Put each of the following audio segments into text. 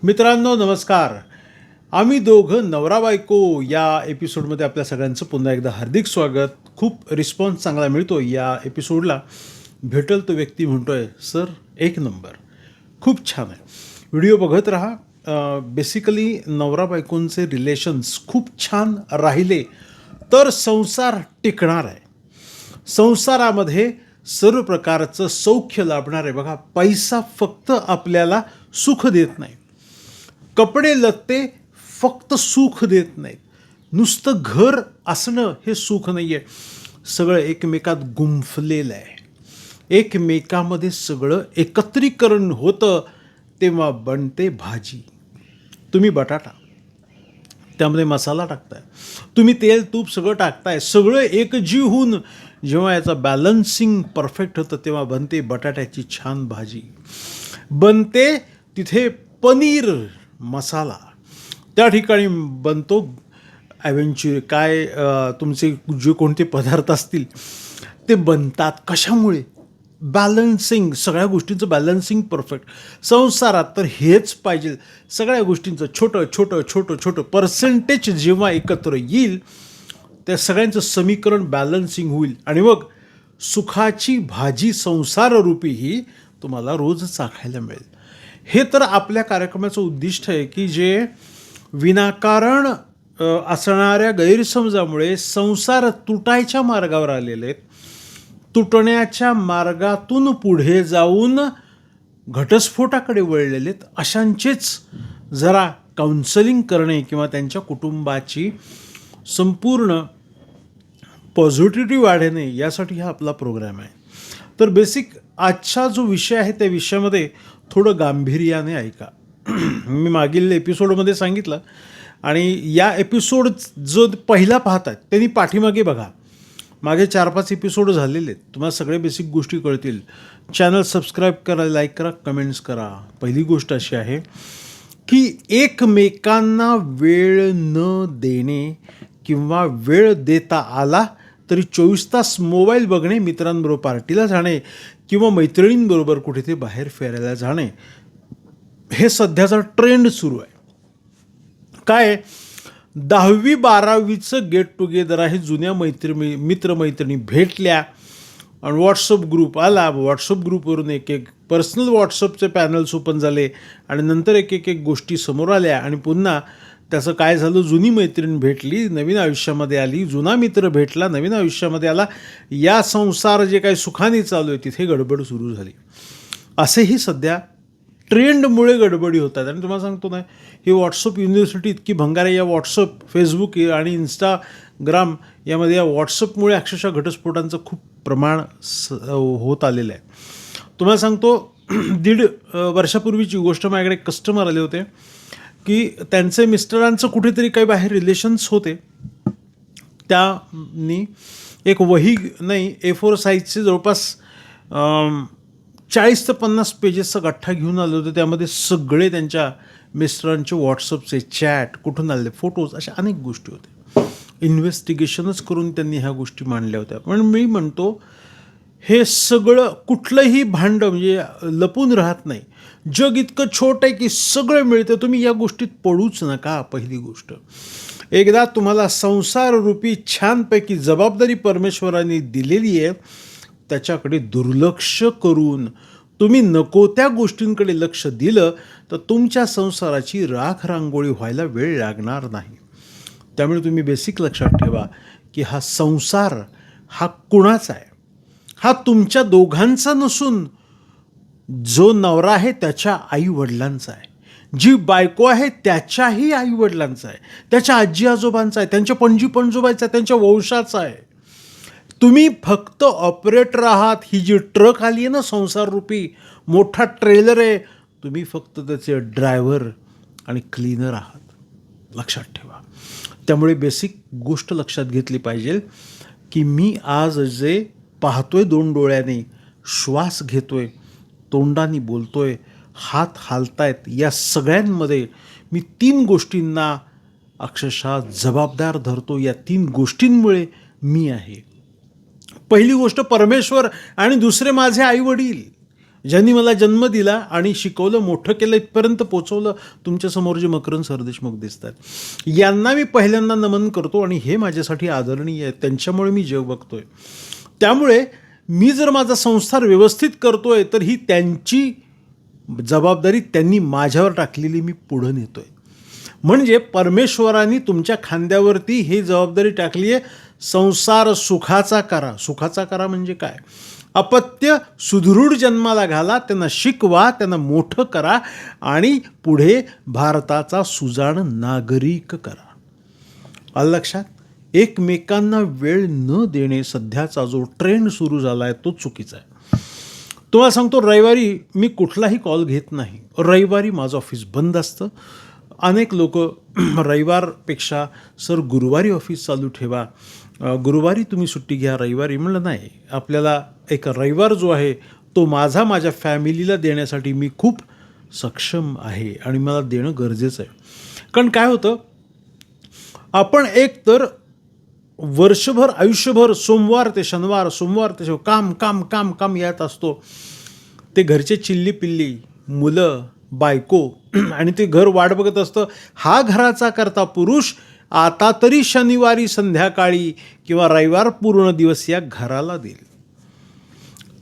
मित्रांनो नमस्कार. आम्ही दोघं नवरा बायको या एपिसोडमध्ये आपल्या सगळ्यांचं पुन्हा एकदा हार्दिक स्वागत. खूप रिस्पॉन्स चांगला मिळतो या एपिसोडला. भेटल तो व्यक्ती म्हणतोय सर एक नंबर, खूप छान आहे. व्हिडिओ बघत राहा. बेसिकली नवरा बायकोंचे रिलेशन्स खूप छान राहिले तर संसार टिकणार आहे. संसारामध्ये सर्व प्रकारचं सौख्य लाभणार आहे. बघा, पैसा फक्त आपल्याला सुख देत नाही, कपडे लत्ते फक्त सुख देत नाहीत, नुसतं घर असणं हे सुख नाही आहे. सगळं एकमेकात गुंफलेलं आहे. एकमेकामध्ये सगळं एकत्रीकरण होतं तेव्हा बनते भाजी. तुम्ही बटाटा, त्यामध्ये मसाला टाकताय, तुम्ही तेल तूप सगळं टाकताय, सगळं एकजीव होऊन जेव्हा याचा बॅलन्सिंग परफेक्ट होतं तेव्हा बनते बटाट्याची छान भाजी. बनते तिथे पनीर मसाला, त्या ठिकाणी बनतो ॲव्हेंच्युअर तुमचे जे कोणते पदार्थ असतील ते बनतात. कशामुळे? बॅलन्सिंग, सगळ्या गोष्टींचं बॅलन्सिंग परफेक्ट. संसारात तर हेच पाहिजे. सगळ्या गोष्टींचं छोटं छोटं छोटं छोटं पर्सेंटेज जेव्हा एकत्र येईल त्या सगळ्यांचं समीकरण बॅलन्सिंग होईल आणि मग सुखाची भाजी संसाररूपी ही तुम्हाला रोज चाखायला मिळेल. हे तर आपल्या कार्यक्रमाचं उद्दिष्ट आहे की जे विनाकारण असणाऱ्या गैरसमजामुळे संसार तुटायच्या मार्गावर आलेले आहेत, तुटण्याच्या मार्गातून पुढे जाऊन घटस्फोटाकडे वळलेले आहेत, अशांचेच जरा काउन्सलिंग करणे किंवा त्यांच्या कुटुंबाची संपूर्ण पॉझिटिव्हिटी वाढणे यासाठी हा आपला प्रोग्राम आहे. तर बेसिक आजचा जो विषय आहे त्या विषयामध्ये थोडं गांभीर्याने ऐका. मी मागील एपिसोडमध्ये सांगितलं आणि या एपिसोड जो पहिला पाहतात त्यांनी पाठीमागे बघा. मागे 4-5 एपिसोड झालेले आहेत. तुम्हाला सगळे बेसिक गोष्टी कळतील. चॅनल सबस्क्राईब करा, लाईक करा, कमेंट्स करा. पहिली गोष्ट अशी आहे की एकमेकांना वेळ न देणे किंवा वेळ देता आला तरी 24 तास मोबाईल बघणे, मित्रांबरोबर पार्टीला जाणे किंवा मैत्रिणींबरोबर कुठे ते बाहेर फिरायला जाणे हे सध्याचा ट्रेंड सुरू आहे. काय 10वी-12वीचं गेट टुगेदर आहे. जुन्या मित्रमैत्रिणी भेटल्या आणि व्हॉट्सअप ग्रुप आला. व्हॉट्सअप ग्रुपवरून एक पर्सनल व्हॉट्सअपचे पॅनल्स ओपन झाले आणि नंतर एक गोष्टी समोर आल्या आणि पुन्हा त्याचं काय झालं, जुनी मैत्रीण भेटली, नवीन आयुष्यामध्ये आली, जुना मित्र भेटला, नवीन आयुष्यामध्ये आला. या संसार जे काही सुखाने चालू आहे तिथे गडबड सुरू झाली. असेही सध्या ट्रेंडमुळे गडबडी होतात. आणि तुम्हाला सांगतो ना, ही व्हॉट्सअप युनिव्हर्सिटी इतकी भंगार आहे. या व्हॉट्सअप, फेसबुक आणि इंस्टाग्राम यामध्ये या व्हॉट्सअपमुळे अक्षरशः घटस्फोटांचं खूप प्रमाण होत आलेलं आहे. तुम्हाला सांगतो 1.5 वर्षापूर्वीची गोष्ट. माझ्याकडे कस्टमर आले होते की त्यांचे मिस्टरांचं कुठेतरी काही बाहेर रिलेशन्स होते. त्यांनी एक वही नाही, A4 साईजचे जवळपास 40 ते 50 पेजेसचा गठ्ठा घेऊन आले होते. त्यामध्ये सगळे त्यांच्या मिस्टरांचे व्हॉट्सअपचे चॅट, कुठून आलेले फोटोज, अशा अनेक गोष्टी होत्या. इन्व्हेस्टिगेशनच करून त्यांनी ह्या गोष्टी मांडल्या होत्या. पण मी म्हणतो हे सगळं कुठलंही भांडं म्हणजे लपून राहत नाही. जग इतकं छोटं आहे की सगळं मिळतं. तुम्ही या गोष्टीत पडूच नका. पहिली गोष्ट, एकदा तुम्हाला संसाररूपी छानपैकी जबाबदारी परमेश्वराने दिलेली आहे, त्याच्याकडे दुर्लक्ष करून तुम्ही नको त्या गोष्टींकडे लक्ष दिलं तर तुमच्या संसाराची राख रांगोळी व्हायला वेळ लागणार नाही. त्यामुळे तुम्ही बेसिक लक्षात ठेवा की हा संसार हा कुणाचा आहे? हा तुमच्या दोघांचा नसून जो नवरा आहे त्याच्या आईवडिलांचा आहे, जी बायको आहे त्याच्याही आईवडिलांचा आहे, त्याच्या आजी आजोबांचा आहे, त्यांच्या पणजी पणजोबांचा आहे, त्यांच्या वंशाचा आहे. तुम्ही फक्त ऑपरेटर आहात. ही जी ट्रक आली आहे ना संसाररूपी, मोठा ट्रेलर आहे, तुम्ही फक्त त्याचे ड्रायव्हर आणि क्लीनर आहात. लक्षात ठेवा. त्यामुळे बेसिक गोष्ट लक्षात घेतली पाहिजे की मी आज जे पाहतोय 2 डोळ्याने, श्वास घेतोय, तोंडाने बोलतोय, हात हालतायत, या सगळ्यांमध्ये मी 3 गोष्टींना अक्षरशः जबाबदार धरतो. या 3 गोष्टींमुळे मी आहे. पहिली गोष्ट परमेश्वर आणि दुसरे माझे आईवडील. ज्यांनी मला जन्म दिला आणि शिकवलं, मोठं केलं, इथपर्यंत पोचवलं. तुमच्यासमोर जे मकरंद सरदेशमुख दिसतात, यांना मी पहिल्यांदा नमन करतो आणि हे माझ्यासाठी आदरणीय आहे. त्यांच्यामुळे मी जग बघतोय. त्यामुळे मी जर माझा संसार व्यवस्थित करतोय तर ही त्यांची जबाबदारी त्यांनी माझ्यावर टाकलेली मी पुढं नेतोय. म्हणजे परमेश्वरांनी तुमच्या खांद्यावरती ही जबाबदारी टाकली आहे, संसार सुखाचा करा. सुखाचा करा म्हणजे काय? अपत्य सुदृढ जन्माला घाला, त्यांना शिकवा, त्यांना मोठं करा आणि पुढे भारताचा सुजाण नागरिक करा. आलं लक्षात? एकमेकांना वेळ न देणे सध्याचा जो ट्रेंड सुरू झाला आहे तो चुकीचा आहे. तुम्हाला सांगतो, रविवारी मी कुठलाही कॉल घेत नाही. रविवारी माझं ऑफिस बंद असतं. अनेक लोक रविवारपेक्षा सर गुरुवारी ऑफिस चालू ठेवा, गुरुवारी तुम्ही सुट्टी घ्या, रविवारी. म्हणलं नाही, आपल्याला एक रविवार जो आहे तो माझ्या फॅमिलीला देण्यासाठी मी खूप सक्षम आहे आणि मला देणं गरजेचं आहे. कारण काय होतं, आपण एक तर वर्षभर आयुष्यभर सोमवार ते शनिवार काम काम काम काम यात असतो. ते घरचे चिल्ली पिल्ली, मुलं, बायको आणि ते घर वाट बघत असतं. हा घराचा करता पुरुष आता तरी शनिवारी संध्याकाळी किंवा रविवार पूर्ण दिवस या घराला देईल.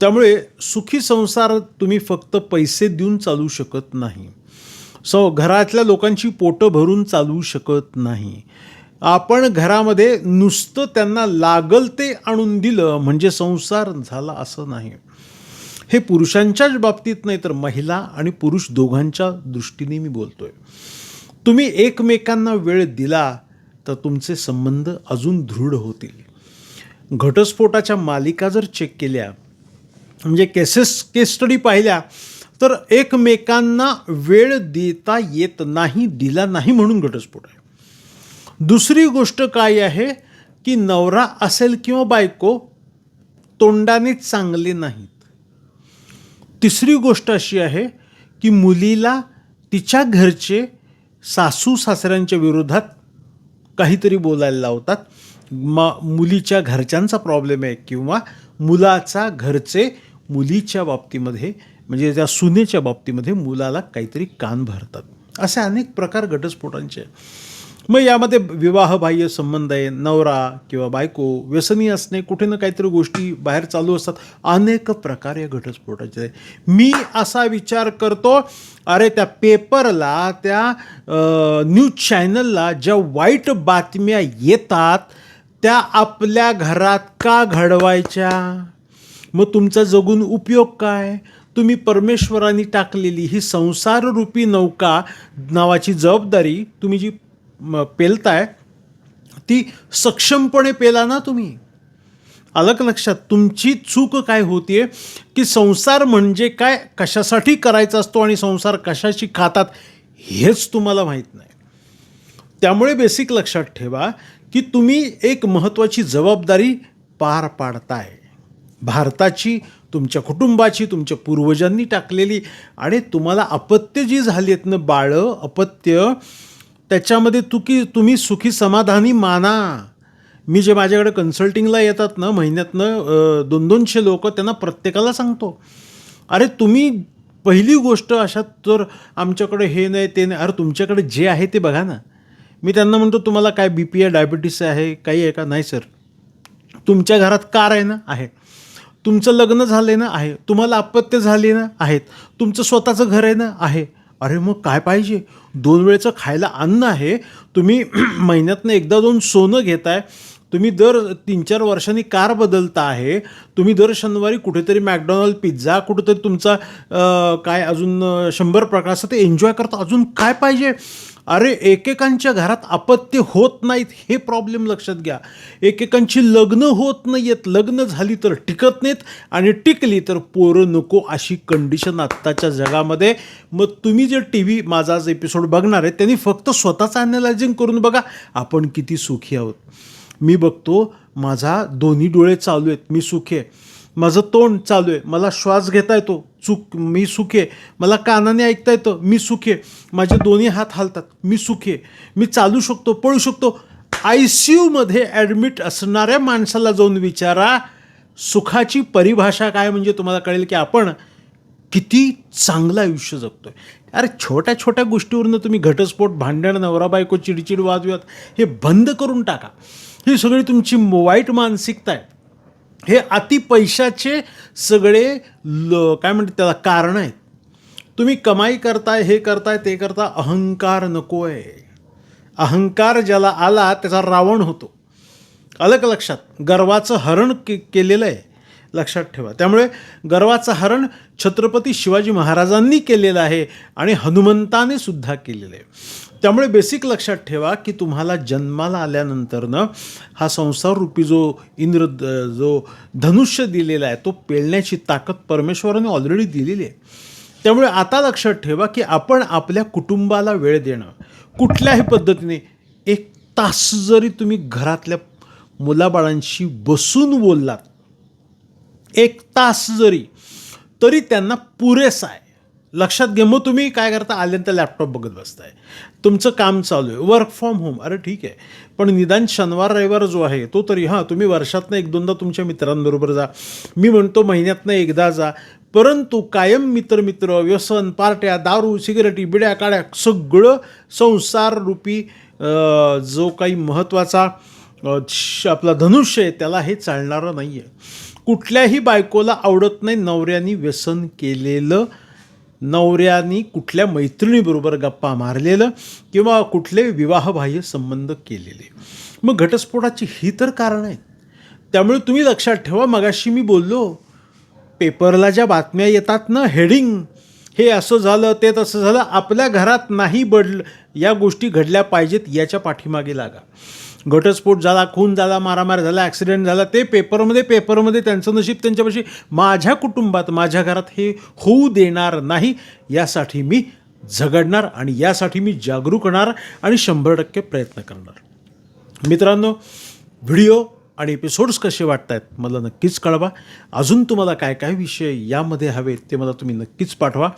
त्यामुळे सुखी संसार तुम्ही फक्त पैसे देऊन चालू शकत नाही. घरातल्या लोकांची पोटं भरून चालू शकत नाही. आपण घरामध्ये नुसतं त्यांना लागल ते आणून दिलं म्हणजे संसार झाला असं नाही. हे पुरुषांच्याच बाबतीत नाही तर महिला आणि पुरुष दोघांच्या दृष्टीने मी बोलतोय. तुम्ही एकमेकांना वेळ दिला तर तुमचे संबंध अजून दृढ होतील. घटस्फोटाच्या मालिका जर चेक केल्या, म्हणजे केस स्टडी पाहिल्या, तर एकमेकांना वेळ देता येत नाही, दिला नाही म्हणून घटस्फोट आहे. दुसरी गोष्ट काय आहे की नवरा असेल किंवा बायको तोंडाने चांगले नाहीत. तिसरी गोष्ट अशी आहे की मुलीला तिच्या घरचे सासू सासऱ्यांच्या विरोधात काहीतरी बोलायला लावतात. मुलीच्या घरच्यांचा प्रॉब्लेम आहे किंवा मुलाचा घरचे मुलीच्या बाबतीमध्ये म्हणजे त्या सुनेच्या बाबतीमध्ये मुलाला काहीतरी कान भरतात. असे अनेक प्रकार घटस्फोटांचे. मग यामध्ये विवाहबाह्य संबंध आहे, नवरा किंवा बायको व्यसनी असणे, कुठे ना काहीतरी गोष्टी बाहेर चालू असतात. अनेक प्रकार या घटस्फोटाचे आहे. मी असा विचार करतो, अरे त्या पेपरला, त्या न्यूज चॅनलला ज्या वाईट बातम्या येतात त्या आपल्या घरात का घडवायच्या? मग तुमचा जगून उपयोग काय? तुम्ही परमेश्वरांनी टाकलेली ही संसाररूपी नौका नावाची जबाबदारी तुम्ही जी पेलताय ती सक्षमपणे पेला ना तुम्ही. आलं का लक्षात? तुमची चूक काय होतीये की संसार म्हणजे काय, कशासाठी करायचा असतो आणि संसार कशाशी खातात हेच तुम्हाला माहीत नाही. त्यामुळे बेसिक लक्षात ठेवा की तुम्ही एक महत्त्वाची जबाबदारी पार पाडताय, भारताची, तुमच्या कुटुंबाची, तुमच्या पूर्वजांनी टाकलेली. आणि तुम्हाला अपत्य जी झाली आहेत ना, बाळं, अपत्य, त्याच्यामध्ये तुम्ही सुखी समाधानी माना. मी जे माझ्याकडे कन्सल्टिंगला येतात ना, महिन्यातनं 200-200 लोक, त्यांना प्रत्येकाला सांगतो, अरे तुम्ही पहिली गोष्ट अशात तर आमच्याकडे हे नाही ते नाही. अरे तुमच्याकडे जे आहे ते बघा ना. मी त्यांना म्हणतो, तुम्हाला काय BP आहे, डायबिटीस आहे, काही आहे का? नाही सर. तुमच्या घरात कार आहे ना? आहे. तुमचं लग्न झालं ना? आहे. तुम्हाला अपत्य झाले ना? आहेत. तुमचं स्वतःचं घर आहे ना? आहे. अरे मग काय पाहिजे? 2 वेळचं खायला अन्न आहे. तुम्ही महिन्यातनं 1-2 सोनं घेताय. तुम्ही दर 3-4 वर्षांनी कार बदलता आहे. तुम्ही दर शनिवारी कुठेतरी मॅकडॉनल्ड, पिझ्झा, कुठेतरी तुमचा काय अजून 100 प्रकारचं ते एन्जॉय करता. अजून काय पाहिजे? अरे एकेकांच्या घरात अपत्य होत नाहीत, हे प्रॉब्लेम लक्षात घ्या. एकेकांची लग्न होत नाही आहेत, लग्न झाली तर टिकत नाहीत आणि टिकली तर पोरं नको, अशी कंडिशन आत्ताच्या जगामध्ये. मग तुम्ही जे TV माझा आज एपिसोड बघणार आहे त्यांनी फक्त स्वतःचं ॲनालायझिंग करून बघा, आपण किती सुखी आहोत. मी बघतो, माझा दोन्ही डोळे चालू आहेत, मी सुखी आहे. माझं तोंड चालू आहे, मला श्वास घेता येतो, मी सुखी आहे. मला कानाने ऐकता येतं, मी सुखी आहे. माझे दोन्ही हात हालतात, मी सुखी आहे. मी चालू शकतो, पळू शकतो. ICUमध्ये ॲडमिट असणाऱ्या माणसाला जाऊन विचारा सुखाची परिभाषा काय, म्हणजे तुम्हाला कळेल की आपण किती चांगलं आयुष्य जगतोय. अरे छोट्या छोट्या गोष्टीवरनं तुम्ही घटस्फोट, भांडण, नवरा बायको, चिडचिड, वादविवाद हे बंद करून टाका. ही सगळी तुमची वाईट मानसिकता आहे. हे अति पैशाचे सगळे काय म्हणतात त्याला कारण आहेत. तुम्ही कमाई करताय, हे करताय, ते करता, अहंकार नको आहे. अहंकार ज्याला आला त्याचा रावण होतो. आलं का लक्षात? गर्वाचं हरण केलेलं आहे, लक्षात ठेवा. त्यामुळे गर्वाचं हरण छत्रपती शिवाजी महाराजांनी केलेलं आहे आणि हनुमंताने सुद्धा केलेलं आहे. त्यामुळे बेसिक लक्षात ठेवा की तुम्हाला जन्माला आल्यानंतरनं हा संसार रूपी जो धनुष्य दिलेला आहे तो पेलण्याची ताकद परमेश्वराने ऑलरेडी दिलेली आहे. त्यामुळे आता लक्षात ठेवा की आपण आपल्या कुटुंबाला वेळ देणं कुठल्याही पद्धतीने 1 तास जरी तुम्ही घरातल्या मुलाबाळांशी बसून बोललात, 1 तास जरी, तरी त्यांना पुरेसा आहे. लक्षात घे. मग तुम्ही काय करता? आल्यानंतर लॅपटॉप बघत बसताय, तुमचं काम चालू आहे, वर्क फ्रॉम होम. अरे ठीक आहे, पण निदान शनिवार रविवार जो आहे तो तरी तुम्ही वर्षातनं 1-2दा तुमच्या मित्रांबरोबर जा. मी म्हणतो महिन्यातनं एकदा जा. परंतु कायम मित्र, व्यसन, पार्ट्या, दारू, सिगरेटी, बिड्या, काड्या सगळं संसाररूपी जो काही महत्त्वाचा आपला धनुष्य आहे त्याला हे चालणारं नाही आहे. कुठल्याही बायकोला आवडत नाही नवऱ्यानी व्यसन केलेलं, नवऱ्यानी कुठल्या मैत्रिणीबरोबर गप्पा मारलेलं किंवा कुठले विवाहबाह्य संबंध केलेले. मग घटस्फोटाची ही तर कारणं आहेत. त्यामुळे तुम्ही लक्षात ठेवा, मगाशी मी बोललो, पेपरला ज्या बातम्या येतात ना, हेडिंग, हे असं झालं, ते तसं झालं, आपल्या घरात नाही या गोष्टी घडल्या पाहिजेत याच्या पाठीमागे लागा. घटस्फोट झाला, खून झाला, मारामार झाला, ॲक्सिडेंट झाला, ते पेपरमध्ये त्यांचं नशीब त्यांच्यापाशी. माझ्या कुटुंबात, माझ्या घरात हे होऊ देणार नाही. यासाठी मी झगडणार आणि यासाठी मी जागरूक होणार आणि 100% प्रयत्न करणार. मित्रांनो, व्हिडिओ आणि एपिसोड्स कसे वाटत आहेत मला नक्कीच कळवा. अजून तुम्हाला काय काय विषय यामध्ये हवेत ते मला तुम्ही नक्कीच पाठवा.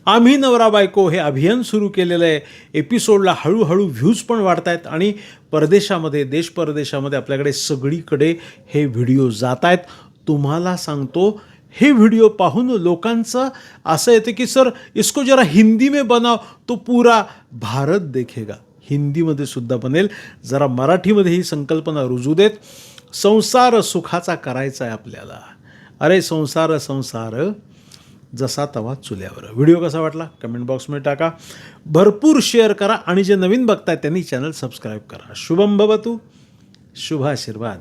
आम्ही नवरा बायको हे अभियान सुरू केलेलं आहे. एपिसोडला हळूहळू व्ह्यूज पण वाढत आहेत आणि परदेशामध्ये, देश परदेशामध्ये आपल्याकडे सगळीकडे हे व्हिडिओ जात आहेत. तुम्हाला सांगतो, हे व्हिडिओ पाहून लोकांचं असं येतं की सर इसको जरा हिंदी में बनाव तो पूरा भारत देखेगा. हिंदीमध्ये सुद्धा बनेल. जरा मराठीमध्ये ही संकल्पना रुजू देत. संसार सुखाचा करायचा आहे आपल्याला. अरे संसार जसा तवा चुल्यावर. व्हिडिओ कसा वाटला कमेंट बॉक्समध्ये टाका. भरपूर शेअर करा आणि जे नवीन बघताय त्यांनी चॅनल सबस्क्राईब करा. शुभम भवतु. शुभ आशीर्वाद.